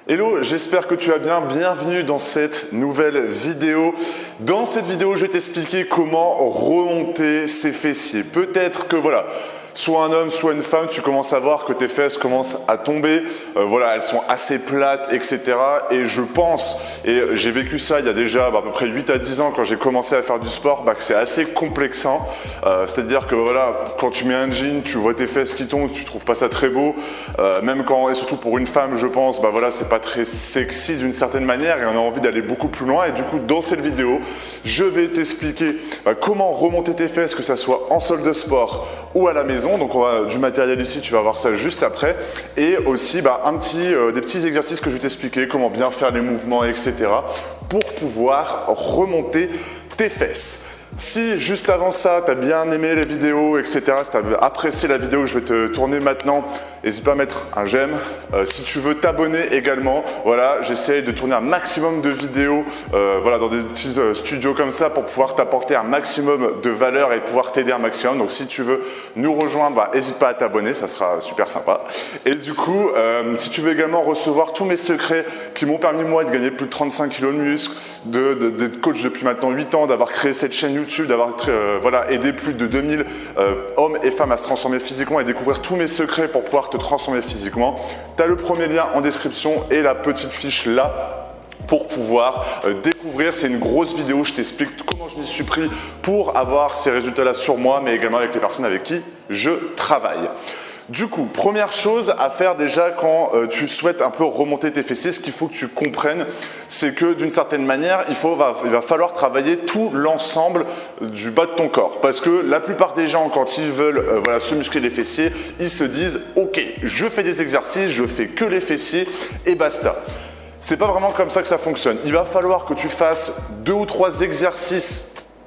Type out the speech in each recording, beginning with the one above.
Hello, j'espère que tu vas bien. Bienvenue dans cette nouvelle vidéo. Dans cette vidéo, je vais t'expliquer comment remonter ses fessiers. Peut-être que voilà, soit un homme, soit une femme, tu commences à voir que tes fesses commencent à tomber. Voilà, elles sont assez plates, etc. Et je pense, et j'ai vécu ça il y a déjà à peu près 8 à 10 ans quand j'ai commencé à faire du sport, que c'est assez complexant. C'est-à-dire que voilà, quand tu mets un jean, tu vois tes fesses qui tombent, tu trouves pas ça très beau. Même quand, et surtout pour une femme, je pense, voilà, c'est pas très sexy d'une certaine manière et on a envie d'aller beaucoup plus loin. Et du coup, dans cette vidéo, je vais t'expliquer comment remonter tes fesses, que ça soit en salle de sport ou à la maison. Donc on va du matériel ici, tu vas voir ça juste après. Et aussi des petits exercices que je vais t'expliquer, comment bien faire les mouvements, etc. pour pouvoir remonter tes fesses. Si juste avant ça, tu as bien aimé les vidéos, etc., si tu as apprécié la vidéo que je vais te tourner maintenant, n'hésite pas à mettre un j'aime. Si tu veux t'abonner également, voilà, j'essaie de tourner un maximum de vidéos voilà, dans des petits studios comme ça pour pouvoir t'apporter un maximum de valeur et pouvoir t'aider un maximum. Donc si tu veux nous rejoindre, n'hésite pas à t'abonner, ça sera super sympa. Et du coup, si tu veux également recevoir tous mes secrets qui m'ont permis moi de gagner plus de 35 kg de muscles, d'être coach depuis maintenant 8 ans, d'avoir créé cette chaîne YouTube, d'avoir voilà, aidé plus de 2000 hommes et femmes à se transformer physiquement et découvrir tous mes secrets pour pouvoir te transformer physiquement, tu as le premier lien en description et la petite fiche là pour pouvoir découvrir. C'est une grosse vidéo, je t'explique comment je m'y suis pris pour avoir ces résultats-là sur moi, mais également avec les personnes avec qui je travaille. Du coup, première chose à faire déjà quand tu souhaites un peu remonter tes fessiers, ce qu'il faut que tu comprennes, c'est que d'une certaine manière, il va falloir travailler tout l'ensemble du bas de ton corps. Parce que la plupart des gens, quand ils veulent voilà, se muscler les fessiers, ils se disent « Ok, je fais des exercices, je fais que les fessiers et basta ». C'est pas vraiment comme ça que ça fonctionne. Il va falloir que tu fasses 2 ou 3 exercices.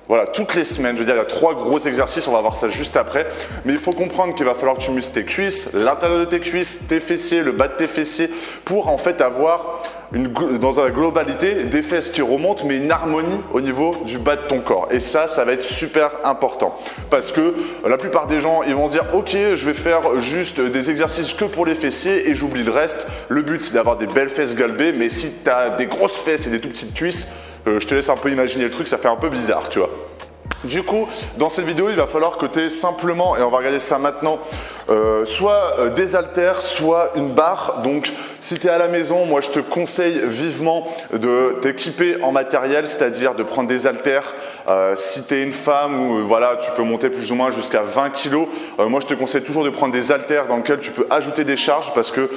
Voilà, toutes les semaines, je veux dire, il y a 3 gros exercices, on va voir ça juste après. Mais il faut comprendre qu'il va falloir que tu muscles tes cuisses, l'intérieur de tes cuisses, tes fessiers, le bas de tes fessiers, pour en fait avoir dans la globalité des fesses qui remontent, mais une harmonie au niveau du bas de ton corps. Et ça va être super important. Parce que la plupart des gens, ils vont se dire, ok, je vais faire juste des exercices que pour les fessiers et j'oublie le reste. Le but, c'est d'avoir des belles fesses galbées, mais si tu as des grosses fesses et des tout petites cuisses, je te laisse un peu imaginer le truc, ça fait un peu bizarre, tu vois. Du coup, dans cette vidéo, il va falloir que tu aies simplement, et on va regarder ça maintenant, soit des haltères, soit une barre. Donc, si tu es à la maison, moi je te conseille vivement de t'équiper en matériel, c'est-à-dire de prendre des haltères. Si tu es une femme, voilà, tu peux monter plus ou moins jusqu'à 20 kg. Moi, je te conseille toujours de prendre des haltères dans lesquels tu peux ajouter des charges parce que,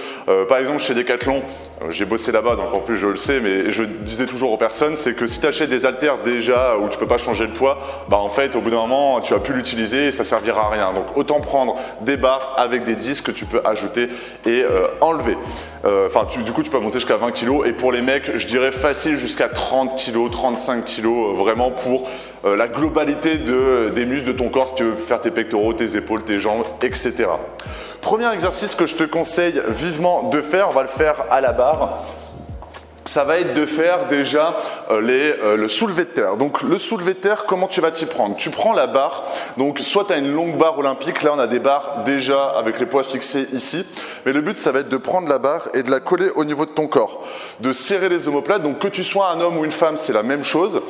par exemple, chez Decathlon, j'ai bossé là-bas, donc en plus je le sais, mais je disais toujours aux personnes, c'est que si tu achètes des haltères déjà où tu peux pas changer le poids, en fait, au bout d'un moment, tu vas plus l'utiliser et ça servira à rien. Donc, autant prendre des barres avec des disques que tu peux ajouter et enlever. Du coup, tu peux monter jusqu'à 20 kg et pour les mecs, je dirais facile jusqu'à 30 kg, 35 kg, vraiment pour la globalité des muscles de ton corps si tu veux faire tes pectoraux, tes épaules, tes jambes, etc. Premier exercice que je te conseille vivement de faire, on va le faire à la barre. Ça va être de faire déjà le soulevé de terre. Donc le soulevé de terre, comment tu vas t'y prendre? Tu prends la barre, donc soit tu as une longue barre olympique, là on a des barres déjà avec les poids fixés ici, mais le but ça va être de prendre la barre et de la coller au niveau de ton corps, de serrer les omoplates, donc que tu sois un homme ou une femme c'est la même chose,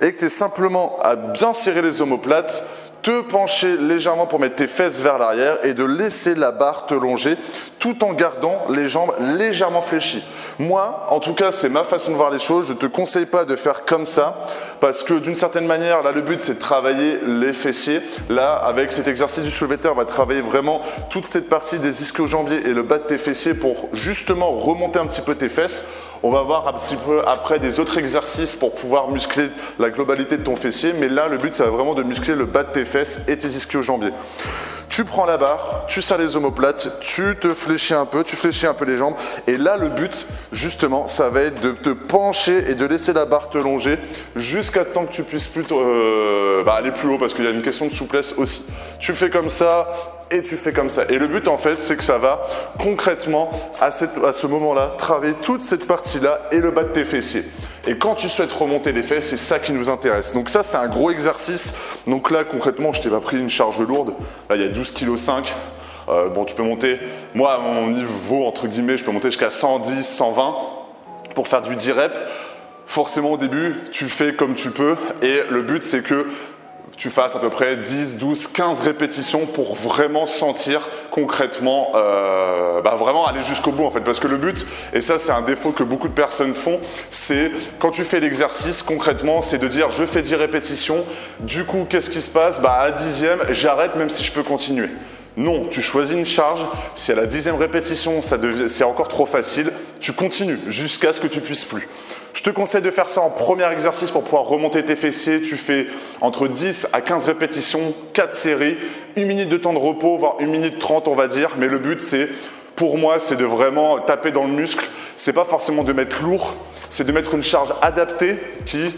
et que tu aies simplement à bien serrer les omoplates, te pencher légèrement pour mettre tes fesses vers l'arrière et de laisser la barre te longer tout en gardant les jambes légèrement fléchies. Moi, en tout cas, c'est ma façon de voir les choses. Je ne te conseille pas de faire comme ça parce que d'une certaine manière, là, le but, c'est de travailler les fessiers. Là, avec cet exercice du soulevé de terre, on va travailler vraiment toute cette partie des ischio-jambiers et le bas de tes fessiers pour justement remonter un petit peu tes fesses. On va voir un petit peu après des autres exercices pour pouvoir muscler la globalité de ton fessier. Mais là, le but, c'est vraiment de muscler le bas de tes fesses et tes ischio-jambiers. Tu prends la barre, tu serres les omoplates, tu te fléchis un peu, tu fléchis un peu les jambes. Et là, le but, justement, ça va être de te pencher et de laisser la barre te longer jusqu'à temps que tu puisses plutôt aller plus haut parce qu'il y a une question de souplesse aussi. Tu fais comme ça et tu fais comme ça. Et le but, en fait, c'est que ça va concrètement, à ce moment-là, travailler toute cette partie-là et le bas de tes fessiers. Et quand tu souhaites remonter les fesses, c'est ça qui nous intéresse. Donc ça, c'est un gros exercice. Donc là, concrètement, je t'ai pas pris une charge lourde. Là, il y a 12,5 kg. Bon, tu peux monter, moi, à mon niveau, entre guillemets, je peux monter jusqu'à 110, 120. pour faire du 10 reps, forcément au début, tu fais comme tu peux et le but c'est que tu fasses à peu près 10, 12, 15 répétitions pour vraiment sentir concrètement, vraiment aller jusqu'au bout en fait. Parce que le but, et ça c'est un défaut que beaucoup de personnes font, c'est quand tu fais l'exercice concrètement, c'est de dire je fais 10 répétitions, du coup qu'est-ce qui se passe? À la 10e, j'arrête même si je peux continuer. Non, tu choisis une charge, si à la 10e répétition c'est encore trop facile, tu continues jusqu'à ce que tu puisses plus. Je te conseille de faire ça en premier exercice pour pouvoir remonter tes fessiers. Tu fais entre 10 à 15 répétitions, 4 séries, 1 minute de temps de repos, voire 1 minute 30 on va dire. Mais le but c'est, pour moi, c'est de vraiment taper dans le muscle. C'est pas forcément de mettre lourd, c'est de mettre une charge adaptée qui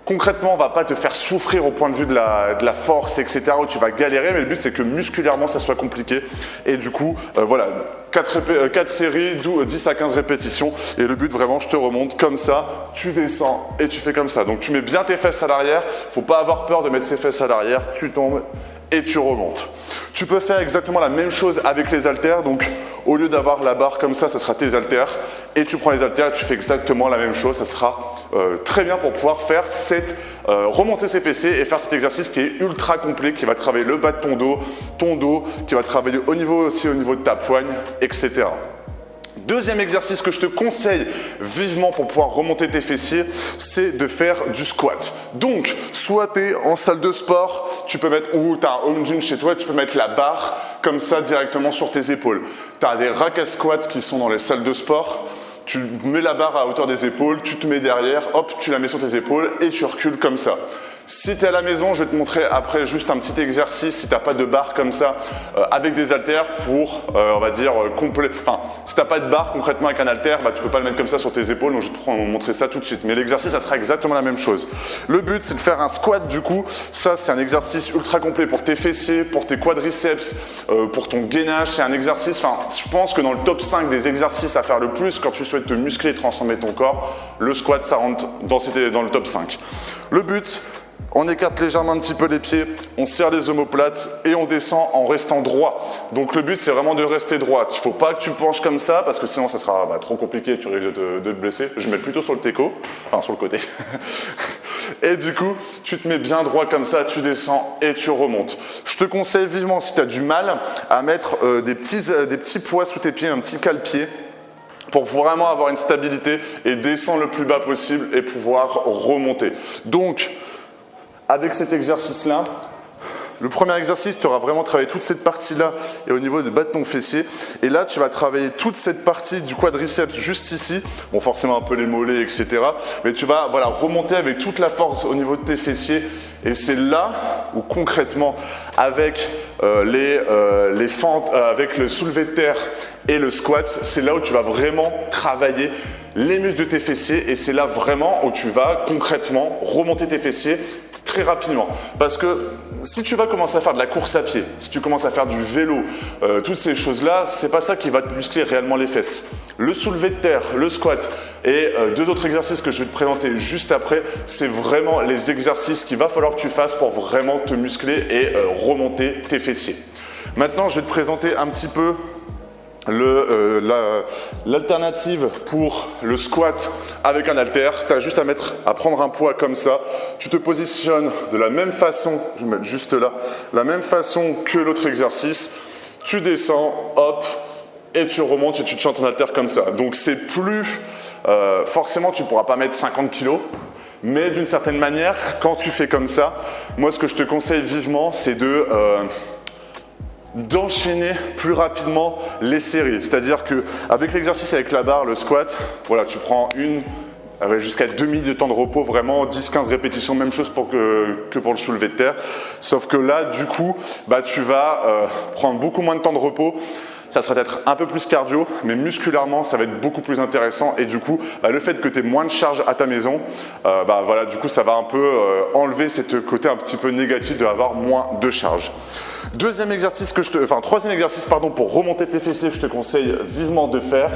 concrètement, on va pas te faire souffrir au point de vue de la force, etc. où tu vas galérer, mais le but c'est que musculairement ça soit compliqué. Et du coup, voilà, 4 séries, 10 à 15 répétitions. Et le but vraiment, je te remonte comme ça, tu descends et tu fais comme ça. Donc tu mets bien tes fesses à l'arrière, faut pas avoir peur de mettre ses fesses à l'arrière, tu tombes et tu remontes. Tu peux faire exactement la même chose avec les haltères. Donc au lieu d'avoir la barre comme ça sera tes haltères. Et tu prends les haltères et tu fais exactement la même chose. Ça sera très bien pour pouvoir faire remonter ses fessiers et faire cet exercice qui est ultra complet, qui va travailler le bas de ton dos, qui va travailler aussi au niveau de ta poigne, etc. Deuxième exercice que je te conseille vivement pour pouvoir remonter tes fessiers, c'est de faire du squat. Donc, soit tu es en salle de sport, tu peux mettre, ou tu as un home gym chez toi, tu peux mettre la barre comme ça directement sur tes épaules. Tu as des racks à squat qui sont dans les salles de sport. Tu mets la barre à hauteur des épaules, tu te mets derrière, hop, tu la mets sur tes épaules et tu recules comme ça. Si tu es à la maison, je vais te montrer après juste un petit exercice si tu n'as pas de barre comme ça avec des haltères pour, on va dire, complet. Enfin, si tu n'as pas de barre concrètement avec un haltère, tu ne peux pas le mettre comme ça sur tes épaules, donc je vais te montrer ça tout de suite. Mais l'exercice, ça sera exactement la même chose. Le but, c'est de faire un squat du coup. Ça, c'est un exercice ultra complet pour tes fessiers, pour tes quadriceps, pour ton gainage. C'est un exercice, je pense que dans le top 5 des exercices à faire le plus quand tu souhaites te muscler et transformer ton corps, le squat, ça rentre dans le top 5. Le but, on écarte légèrement un petit peu les pieds, on serre les omoplates et on descend en restant droit. Donc le but c'est vraiment de rester droit. Il ne faut pas que tu penches comme ça parce que sinon ça sera trop compliqué et tu risques de te blesser. Je mets plutôt sur le teco, enfin sur le côté. Et du coup, tu te mets bien droit comme ça, tu descends et tu remontes. Je te conseille vivement si tu as du mal à mettre des petits poids sous tes pieds, un petit cale-pied, pour vraiment avoir une stabilité et descendre le plus bas possible et pouvoir remonter. Donc, avec cet exercice-là, le premier exercice, tu auras vraiment travaillé toute cette partie-là et au niveau du bas de ton fessier. Et là, tu vas travailler toute cette partie du quadriceps juste ici. Bon, forcément un peu les mollets, etc. Mais tu vas remonter avec toute la force au niveau de tes fessiers. Et c'est là où concrètement, avec les fentes, avec le soulevé de terre et le squat, c'est là où tu vas vraiment travailler les muscles de tes fessiers. Et c'est là vraiment où tu vas concrètement remonter tes fessiers très rapidement. Parce que si tu vas commencer à faire de la course à pied, si tu commences à faire du vélo, toutes ces choses-là, c'est pas ça qui va te muscler réellement les fesses. Le soulevé de terre, le squat et deux autres exercices que je vais te présenter juste après, c'est vraiment les exercices qu'il va falloir que tu fasses pour vraiment te muscler et remonter tes fessiers. Maintenant, je vais te présenter un petit peu l'alternative pour le squat avec un haltère. Tu as juste à prendre un poids comme ça. Tu te positionnes de la même façon, je vais mettre juste là, la même façon que l'autre exercice. Tu descends, hop, et tu remontes et tu te chantes ton haltère comme ça. Donc c'est plus, forcément tu ne pourras pas mettre 50 kg. Mais d'une certaine manière, quand tu fais comme ça, moi ce que je te conseille vivement, c'est d'enchaîner plus rapidement les séries. C'est-à-dire qu'avec l'exercice avec la barre, le squat, voilà, tu prends jusqu'à 2 minutes de temps de repos, vraiment 10-15 répétitions, même chose que pour le soulevé de terre. Sauf que là, du coup, tu vas prendre beaucoup moins de temps de repos. Ça sera peut-être un peu plus cardio, mais musculairement, ça va être beaucoup plus intéressant. Et du coup, le fait que tu aies moins de charge à ta maison, voilà, du coup, ça va un peu enlever ce côté un petit peu négatif d'avoir moins de charge. Troisième exercice pour remonter tes fessiers que je te conseille vivement de faire,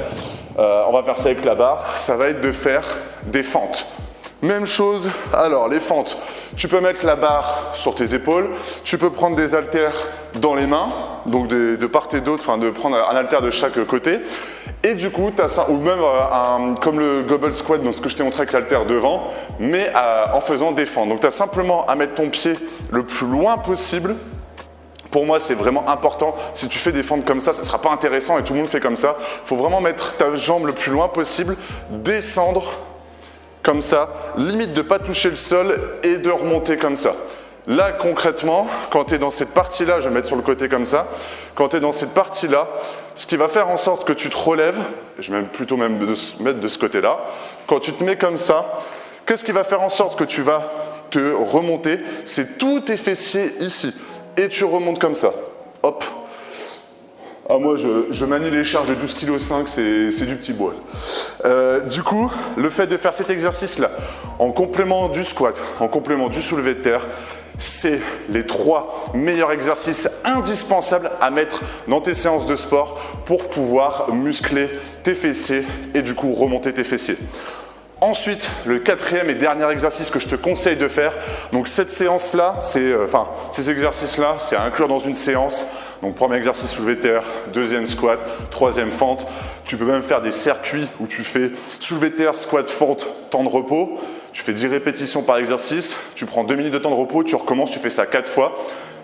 on va faire ça avec la barre, ça va être de faire des fentes. Même chose, alors les fentes, tu peux mettre la barre sur tes épaules, tu peux prendre des haltères dans les mains, donc de part et d'autre, enfin de prendre un haltère de chaque côté. Et du coup, tu as ça, ou même comme le gobble squat, donc ce que je t'ai montré avec l'haltère devant, mais en faisant des fentes. Donc tu as simplement à mettre ton pied le plus loin possible. Pour moi, c'est vraiment important. Si tu fais des fentes comme ça ne sera pas intéressant et tout le monde fait comme ça. Il faut vraiment mettre ta jambe le plus loin possible, descendre comme ça, limite de ne pas toucher le sol et de remonter comme ça. Là, concrètement, quand tu es dans cette partie-là, je vais mettre sur le côté comme ça, quand tu es dans cette partie-là, ce qui va faire en sorte que tu te relèves, je vais plutôt même mettre de ce côté-là, quand tu te mets comme ça, qu'est-ce qui va faire en sorte que tu vas te remonter? C'est tous tes fessiers ici. Et tu remontes comme ça. Hop. Ah, moi, je manie les charges de 12,5 kg, c'est du petit bois. Du coup, le fait de faire cet exercice-là, en complément du squat, en complément du soulevé de terre, c'est les 3 meilleurs exercices indispensables à mettre dans tes séances de sport pour pouvoir muscler tes fessiers et du coup remonter tes fessiers. Ensuite, le 4e et dernier exercice que je te conseille de faire, donc cette séance-là, ces exercices-là, c'est à inclure dans une séance. Donc premier exercice soulevé de terre, 2e squat, 3e fente. Tu peux même faire des circuits où tu fais soulevé de terre, squat, fente, temps de repos. Tu fais 10 répétitions par exercice, tu prends 2 minutes de temps de repos, tu recommences, tu fais ça 4 fois.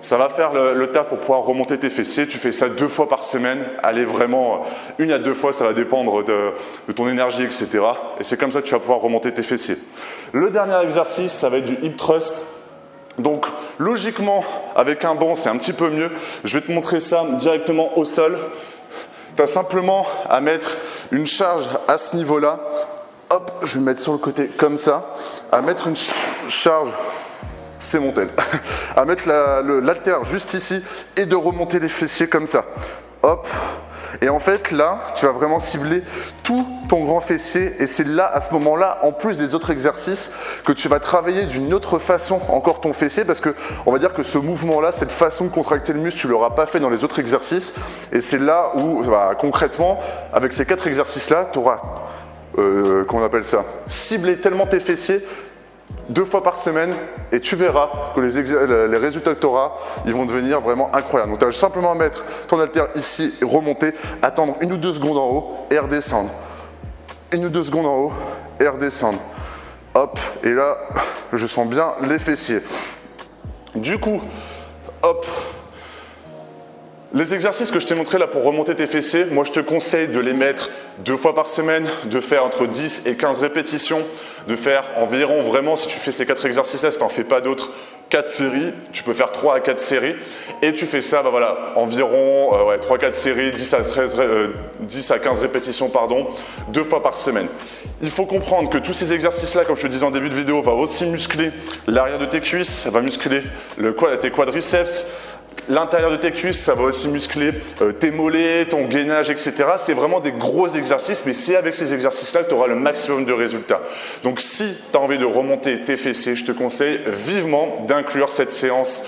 Ça va faire le taf pour pouvoir remonter tes fessiers. Tu fais ça 2 fois par semaine. Allez vraiment 1 à 2 fois, ça va dépendre de ton énergie, etc. Et c'est comme ça que tu vas pouvoir remonter tes fessiers. Le dernier exercice, ça va être du hip thrust. Donc logiquement, avec un banc, c'est un petit peu mieux. Je vais te montrer ça directement au sol. Tu as simplement à mettre une charge à ce niveau-là. Hop, je vais mettre sur le côté comme ça. À mettre une charge... C'est mon tel. À mettre l'haltère juste ici et de remonter les fessiers comme ça. Hop. Et en fait, là, tu vas vraiment cibler tout ton grand fessier. Et c'est là, à ce moment-là, en plus des autres exercices, que tu vas travailler d'une autre façon encore ton fessier. Parce que on va dire que ce mouvement-là, cette façon de contracter le muscle, tu ne l'auras pas fait dans les autres exercices. Et c'est là où, concrètement, avec ces 4 exercices-là, tu auras, comment on appelle ça, ciblé tellement tes fessiers 2 fois par semaine et tu verras que les résultats que tu auras, ils vont devenir vraiment incroyables. Donc tu as simplement à mettre ton haltère ici, remonter, attendre 1 ou 2 secondes en haut et redescendre. 1 ou 2 secondes en haut et redescendre. Hop, et là, je sens bien les fessiers. Du coup, hop. Les exercices que je t'ai montrés là pour remonter tes fessiers, moi je te conseille de les mettre 2 fois par semaine, de faire entre 10 et 15 répétitions, de faire environ vraiment, si tu fais ces 4 exercices-là, si tu n'en fais pas d'autres, 4 séries, tu peux faire 3 à 4 séries et tu fais ça, environ 3-4 séries, 10 à 15 répétitions, 2 fois par semaine. Il faut comprendre que tous ces exercices-là, comme je te disais en début de vidéo, vont aussi muscler l'arrière de tes cuisses, ça va muscler tes quadriceps. L'intérieur de tes cuisses, ça va aussi muscler tes mollets, ton gainage, etc. C'est vraiment des gros exercices, mais c'est avec ces exercices-là que tu auras le maximum de résultats. Donc si tu as envie de remonter tes fessiers, je te conseille vivement d'inclure cette séance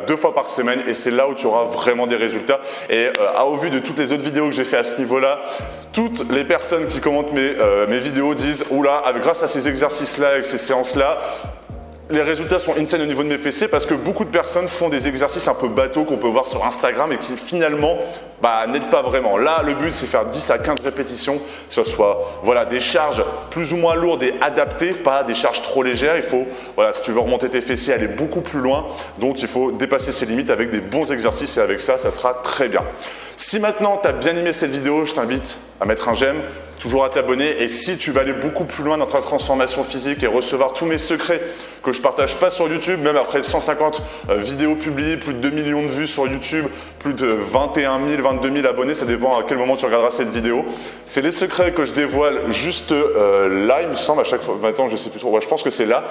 2 fois par semaine et c'est là où tu auras vraiment des résultats. Et au vu de toutes les autres vidéos que j'ai fait à ce niveau-là, toutes les personnes qui commentent mes vidéos disent « Oula, grâce à ces exercices-là, avec ces séances-là, les résultats sont insane au niveau de mes fessiers parce que beaucoup de personnes font des exercices un peu bateaux qu'on peut voir sur Instagram et qui finalement n'aident pas vraiment. Là, le but, c'est faire 10 à 15 répétitions, que ce soit des charges plus ou moins lourdes et adaptées, pas des charges trop légères. Il faut, si tu veux remonter tes fessiers, aller beaucoup plus loin. Donc, il faut dépasser ses limites avec des bons exercices et avec ça, ça sera très bien. Si maintenant, tu as bien aimé cette vidéo, je t'invite à mettre un j'aime, toujours à t'abonner et si tu vas aller beaucoup plus loin dans ta transformation physique et recevoir tous mes secrets que je ne partage pas sur YouTube, même après 150 vidéos publiées, plus de 2 millions de vues sur YouTube, plus de 21 000, 22 000 abonnés, ça dépend à quel moment tu regarderas cette vidéo. C'est les secrets que je dévoile juste là, il me semble, à chaque fois, maintenant je ne sais plus trop, je pense que c'est là.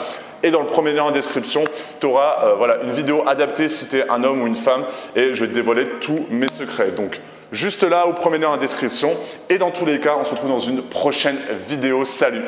Et dans le premier lien en description, tu auras une vidéo adaptée si tu es un homme ou une femme et je vais te dévoiler tous mes secrets. Donc, juste là, au premier lien en description. Et dans tous les cas, on se retrouve dans une prochaine vidéo. Salut!